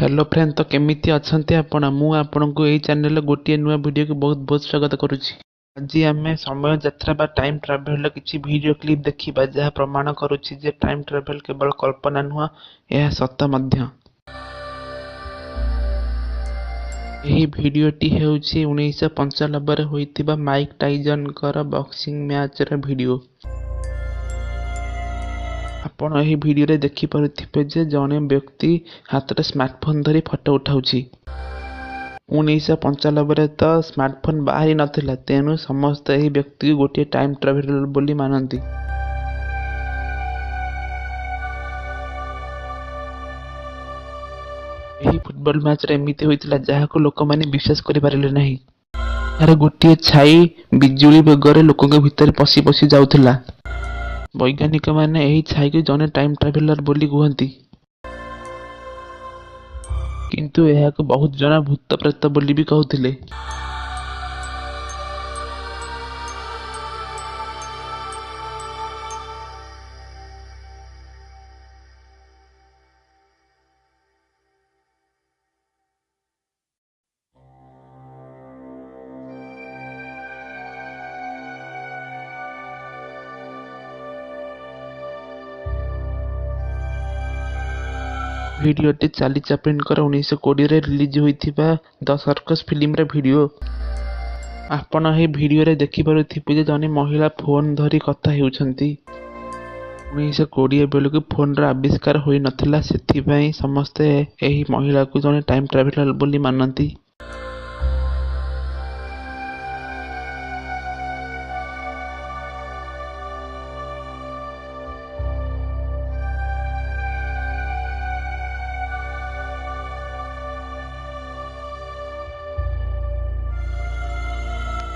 Hello friend, तो केमिति अछंती आपण मु आपनको एई चैनल गोटिए नुआ वीडियो को बहुत बहुत स्वागत करूची। आज आमे समय यात्रा बा टाइम ट्रैवल किछि वीडियो क्लिप देखिबा जहा प्रमाण करूची जे टाइम ट्रैवल केवल कल्पना नुआ यह सत्य मध्य। एही वीडियोटी हेउची 1995 रे होइतिबा माइक टाइसन कर बॉक्सिंग मैच रे वीडियो। आपण एही वीडियो रे देखि पारुथिबे जे जने व्यक्ति हाथ रे स्मार्टफोन धरी फोटो उठाउची। 1995 रे तो स्मार्टफोन बाहरी नथिला, तेनु समस्त एही व्यक्ति गोटे टाइम ट्रैवलर बोली मानंती। एही फुटबॉल मैच रे एमिति होइतिला जाहाको लोक माने विश्वास करि पारिले नाही। अरे गोटे छाई बिजुली बेगरे लोकक भितर पसी पसी जाउथिला। वैज्ञानिक माने एही छाई के जने टाइम ट्रैवलर बोली कहती, किंतु एहाको बहुत जना भूत प्रेत बोली भी कहूथिले। वीडियोटी चार्ली चैपलिन 1920 रे रिलीज होइथिबा द सर्कस फिल्म रे वीडियो। आपण एही वीडियो रे देखि पारुथिबे जे जने महिला फोन धरी कथा हेउछंती। 1920 बेलकु फोन रा आविष्कार होई नथिला, सेथि पई समस्ते एही महिला को जने टाइम ट्रैवलर बोली मानंती।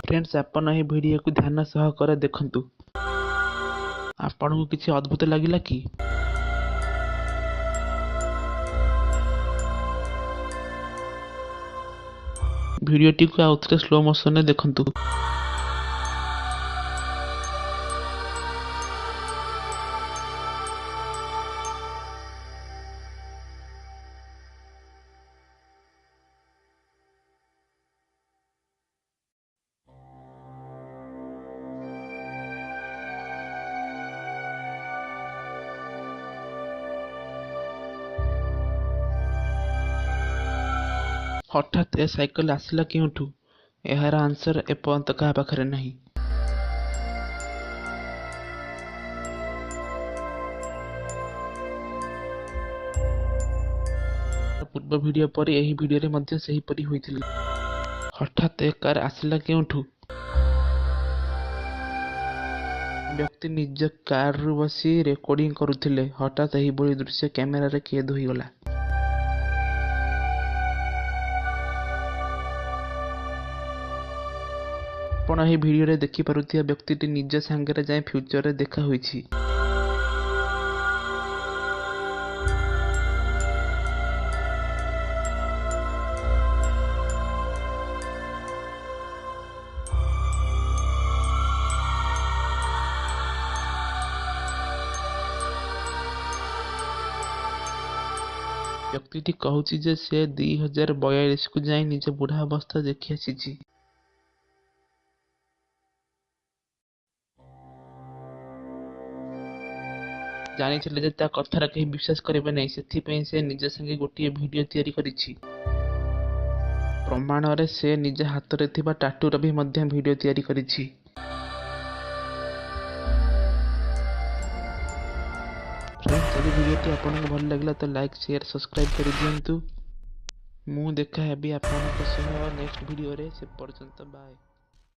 फ्रेंड्स, आपण एही वीडियो को ध्यान सह कर देखंतु। आपण को किछि अद्भुत लागिला कि? वीडियोटी को आउथरे स्लो मोशन रे देखंतु। हठात ए साइकिल आसिला केउठू? एहार आंसर एपर्यंत कहा पाखरे नहीं। पूर्व वीडियो पर एही वीडियो रे मध्य सही परी होइथिली। हठात ए कार आसिला केउठू? व्यक्ति निज कार रु बसी रेकॉर्डिंग करुथिले। हठात एही बड़ी दृश्य कैमरा रे कैद होई गला। आपण एही वीडियो रे देखि पारुथिया व्यक्तिटी निज संगे जाए फ्यूचर रे देखा होईछि। व्यक्तिटी कहूछि जे से 2042 को जाए निज बुढ़ा अवस्था देखि आसीछि। जानिथिले जे ता कथार केही विश्वास करिबे नै, सेथि पई से निज संगे गोटिए वीडियो तयारी करिछि। प्रमाण रे से निज हाथ रे थिबा टाटू रे भी मध्य वीडियो तयारी करिछि। फ्रेंड्स, यदि वीडियोटी आपनको भल लागला तो लाइक शेयर सब्सक्राइब कर दियंतु। मु देखा हेबी आपनको सह नेक्स्ट वीडियो रे। से पर्यंत बाय।